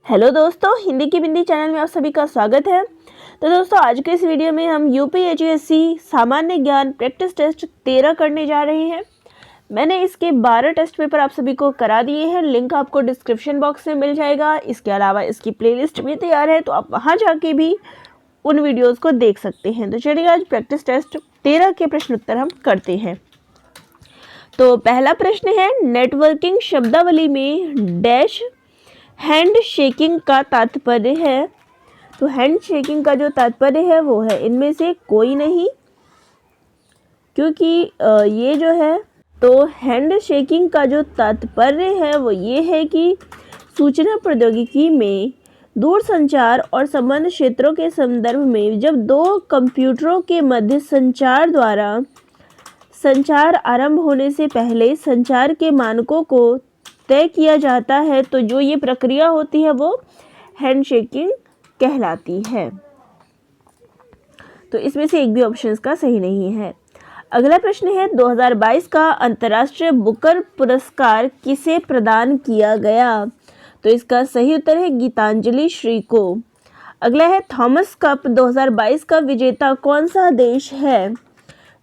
Hello दोस्तों, हिंदी की बिंदी channel में आप सभी का स्वागत है। तो दोस्तों, आज के इस वीडियो में हम यूपीएससी सामान्य ज्ञान प्रैक्टिस टेस्ट 13 करने जा रहे हैं। मैंने इसके 12 टेस्ट पेपर आप सभी को करा दिए हैं। लिंक आपको डिस्क्रिप्शन बॉक्स में मिल जाएगा। इसके अलावा इसकी प्लेलिस्ट भी तैयार है, तो आप वहां जाके भी उन वीडियोज़ को देख सकते हैं। तो चलिए आज प्रैक्टिस टेस्ट 13 के प्रश्न उत्तर हम करते हैं। तो पहला प्रश्न है, नेटवर्किंग शब्दावली में डैश हैंड शेकिंग का तात्पर्य है। तो हैंड शेकिंग का जो तात्पर्य है वो है इनमें से कोई नहीं, क्योंकि ये जो है, तो हैंड शेकिंग का जो तात्पर्य है वो ये है कि सूचना प्रौद्योगिकी में दूरसंचार और संबंध क्षेत्रों के संदर्भ में जब दो कंप्यूटरों के मध्य संचार द्वारा संचार आरंभ होने से पहले संचार के मानकों को तय किया जाता है, तो जो ये प्रक्रिया होती है वो हैंडशेकिंग कहलाती है। तो इसमें से एक भी ऑप्शंस का सही नहीं है। अगला प्रश्न है, 2022 का अंतर्राष्ट्रीय बुकर पुरस्कार किसे प्रदान किया गया। तो इसका सही उत्तर है गीतांजलि श्री को। अगला है, थॉमस कप 2022 का विजेता कौन सा देश है।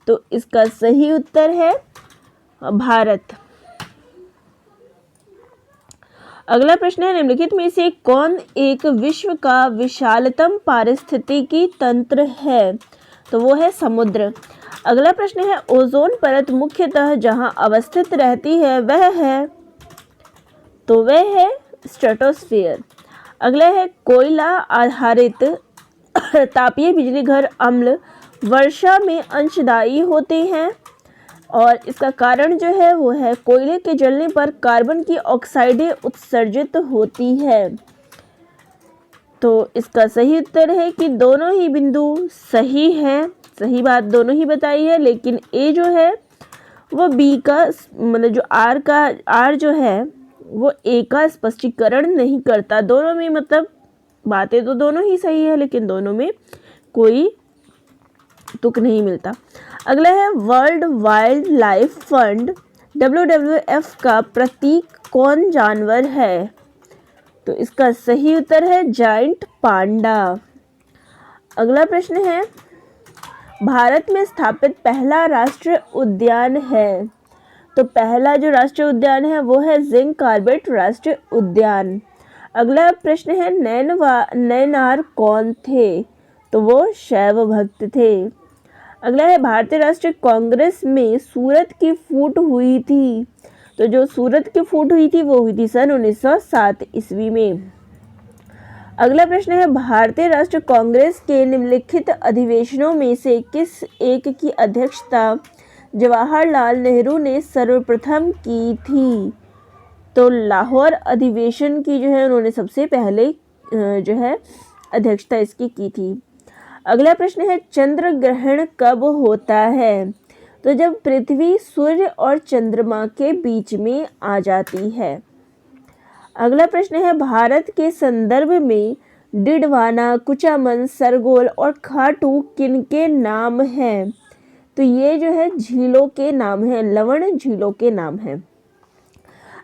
तो इसका सही उत्तर है भारत। अगला प्रश्न है, निम्नलिखित में से कौन एक विश्व का विशालतम पारिस्थितिकी तंत्र है। तो वो है समुद्र। अगला प्रश्न है, ओजोन परत मुख्यतः जहां अवस्थित रहती है वह है, तो वह है स्ट्रेटोस्फीयर। अगला है, कोयला आधारित तापीय बिजली घर अम्ल वर्षा में अंशदायी होते हैं, और इसका कारण जो है वो है कोयले के जलने पर कार्बन की ऑक्साइडें उत्सर्जित होती है। तो इसका सही उत्तर है कि दोनों ही बिंदु सही है, सही बात दोनों ही बताई है, लेकिन ए जो है वो बी का मतलब जो आर जो है वो ए का स्पष्टीकरण नहीं करता। दोनों में मतलब बातें तो दोनों ही सही है, लेकिन दोनों में कोई तुक नहीं मिलता। अगला है, world wild life fund WWF का प्रतीक कौन जानवर है। तो इसका सही उत्तर है जायंट पांडा। अगला प्रश्न है, भारत में स्थापित पहला राष्ट्रीय उद्यान है। तो पहला जो राष्ट्रीय उद्यान है वो है जिंक कार्बेट राष्ट्रीय उद्यान। अगला प्रश्न है, नैनार कौन थे। तो वो शैव भक्त थे। अगला है, भारतीय राष्ट्रीय कांग्रेस में सूरत की फूट हुई थी। तो जो सूरत की फूट हुई थी वो हुई थी सन 1907 ईस्वी में। अगला प्रश्न है, भारतीय राष्ट्रीय कांग्रेस के निम्नलिखित अधिवेशनों में से किस एक की अध्यक्षता जवाहरलाल नेहरू ने सर्वप्रथम की थी। तो लाहौर अधिवेशन की जो है उन्होंने सबसे पहले जो है अध्यक्षता इसकी की थी। अगला प्रश्न है, चंद्र ग्रहण कब होता है। तो जब पृथ्वी सूर्य और चंद्रमा के बीच में आ जाती है। अगला प्रश्न है, भारत के संदर्भ में डिडवाना, कुचामन, सरगोल और खाटू किनके नाम हैं। तो ये जो है झीलों के नाम है, लवण झीलों के नाम है।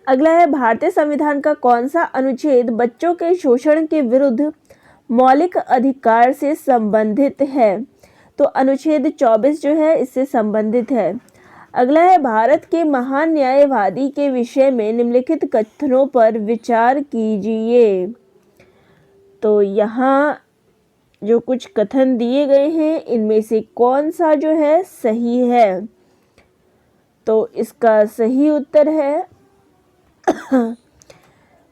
अगला है, भारतीय संविधान का कौन सा अनुच्छेद बच्चों के शोषण के विरुद्ध मौलिक अधिकार से संबंधित है। तो अनुच्छेद 24 जो है इससे संबंधित है। अगला है, भारत के महान न्यायवादी के विषय में निम्नलिखित कथनों पर विचार कीजिए। तो यहाँ जो कुछ कथन दिए गए हैं इनमें से कौन सा जो है सही है। तो इसका सही उत्तर है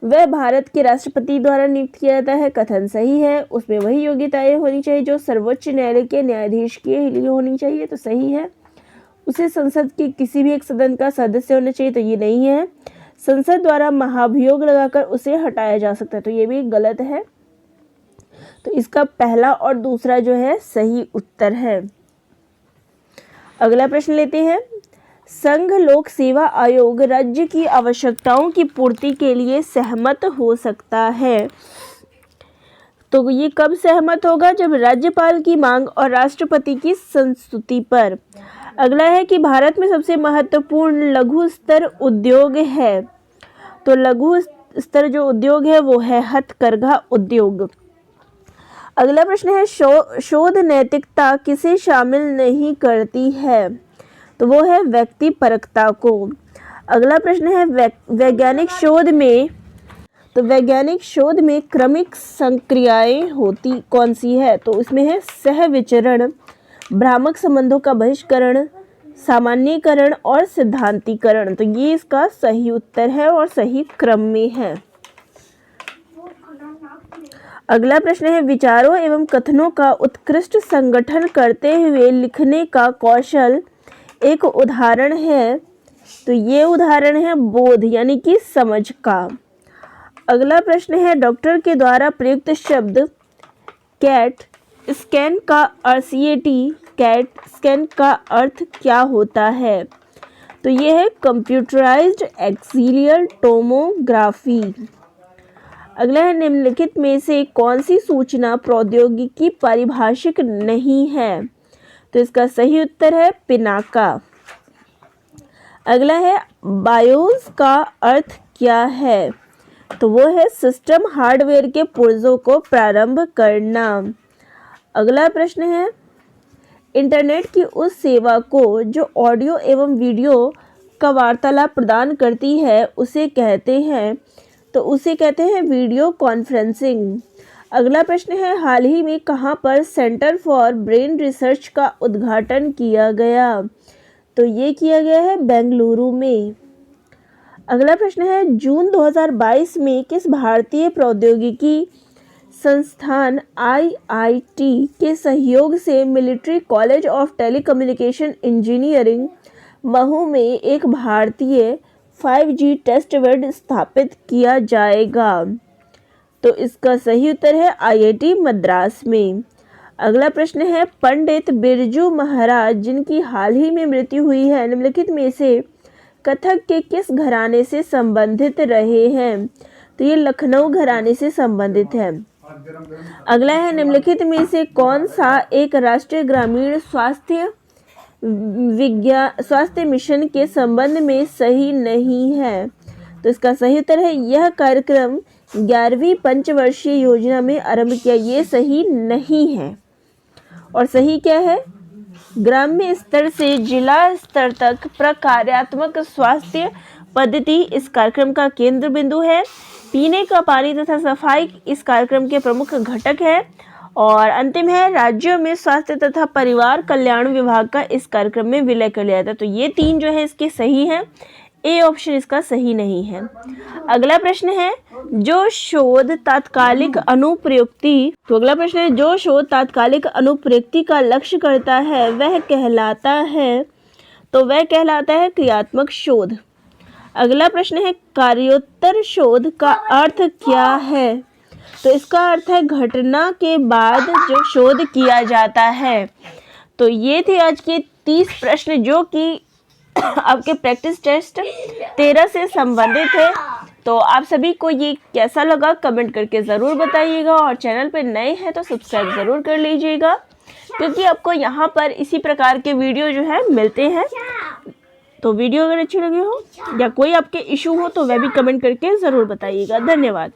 वह भारत के राष्ट्रपति द्वारा नियुक्त किया जाता है। कथन सही है। उसमें वही योग्यताएं होनी चाहिए जो सर्वोच्च न्यायालय के न्यायाधीश के लिए होनी चाहिए। तो सही है। उसे संसद के किसी भी एक सदन का सदस्य होना चाहिए। तो ये नहीं है। संसद द्वारा महाभियोग लगाकर उसे हटाया जा सकता है। तो ये भी गलत है। तो इसका पहला और दूसरा जो है सही उत्तर है। अगला प्रश्न लेते हैं, संघ लोक सेवा आयोग राज्य की आवश्यकताओं की पूर्ति के लिए सहमत हो सकता है। तो ये कब सहमत होगा, जब राज्यपाल की मांग और राष्ट्रपति की संस्तुति पर। अगला है कि भारत में सबसे महत्वपूर्ण लघु स्तर उद्योग है। तो लघु स्तर जो उद्योग है वो है हथकरघा उद्योग। अगला प्रश्न है शोध नैतिकता किसे शामिल नहीं करती है? तो वो है व्यक्ति परकता को। अगला प्रश्न है वैज्ञानिक शोध में क्रमिक संक्रियाएं होती कौन सी है? तो इसमें है सह विचरण, भ्रामक संबंधों का बहिष्करण, सामान्यीकरण और सिद्धांतीकरण। तो ये इसका सही उत्तर है और सही क्रम में है। अगला प्रश्न है विचारों एवं कथनों का उत्कृष्ट संगठन करते हुए लिखने का कौशल एक उदाहरण है। तो ये उदाहरण है बोध यानी कि समझ का। अगला प्रश्न है डॉक्टर के द्वारा प्रयुक्त शब्द कैट स्कैन का कैट स्कैन का अर्थ क्या होता है? तो ये है कंप्यूटराइज्ड एक्सियल टोमोग्राफी। अगला है निम्नलिखित में से कौन सी सूचना प्रौद्योगिकी पारिभाषिक नहीं है? तो इसका सही उत्तर है पिनाका। अगला है बायोस का अर्थ क्या है? तो वो है सिस्टम हार्डवेयर के पुर्जों को प्रारंभ करना। अगला प्रश्न है इंटरनेट की उस सेवा को जो ऑडियो एवं वीडियो का वार्तालाप प्रदान करती है उसे कहते हैं वीडियो कॉन्फ्रेंसिंग। अगला प्रश्न है हाल ही में कहाँ पर सेंटर फॉर ब्रेन रिसर्च का उद्घाटन किया गया? तो ये किया गया है बेंगलुरु में। अगला प्रश्न है जून 2022 में किस भारतीय प्रौद्योगिकी संस्थान IIT के सहयोग से military college of telecommunication engineering Mhow में एक भारतीय 5G टेस्ट बेड स्थापित किया जाएगा? तो इसका सही उत्तर है IIT मद्रास में। अगला प्रश्न है पंडित बिरजू महाराज जिनकी हाल ही में मृत्यु हुई है निम्नलिखित में से कथक के किस घराने से संबंधित रहे हैं? तो ये लखनऊ घराने से संबंधित है। अगला है निम्नलिखित में से कौन सा एक राष्ट्रीय ग्रामीण स्वास्थ्य मिशन के संबंध में सही नहीं है? तो इसका सही उत्तर है यह कार्यक्रम 11वीं पंचवर्षीय योजना में आरंभ किया। ये सही नहीं है। और सही क्या है? ग्राम्य स्तर से जिला स्तर तक प्रकार्यात्मक स्वास्थ्य पद्धति इस कार्यक्रम का केंद्र बिंदु है। पीने का पानी तथा सफाई इस कार्यक्रम के प्रमुख घटक है। और अंतिम है राज्यों में स्वास्थ्य तथा परिवार कल्याण विभाग का इस कार्यक्रम में विलय कर लिया था। तो ये तीन जो है इसके सही हैं। ए ऑप्शन इसका सही नहीं है। अगला प्रश्न है जो शोध तात्कालिक अनुप्रयुक्ति का लक्ष्य करता है वह कहलाता है क्रियात्मक शोध। अगला प्रश्न है कार्योत्तर शोध का अर्थ क्या है? तो इसका अर्थ है घटना के बाद जो शोध किया जाता है। तो ये थे आज के 30 प्रश्न जो कि आपके प्रैक्टिस टेस्ट 13 से संबंधित है। तो आप सभी को ये कैसा लगा कमेंट करके ज़रूर बताइएगा और चैनल पर नए हैं तो सब्सक्राइब ज़रूर कर लीजिएगा क्योंकि आपको यहाँ पर इसी प्रकार के वीडियो जो है मिलते हैं। तो वीडियो अगर अच्छी लगी हो या कोई आपके इशू हो तो वह भी कमेंट करके ज़रूर बताइएगा। धन्यवाद।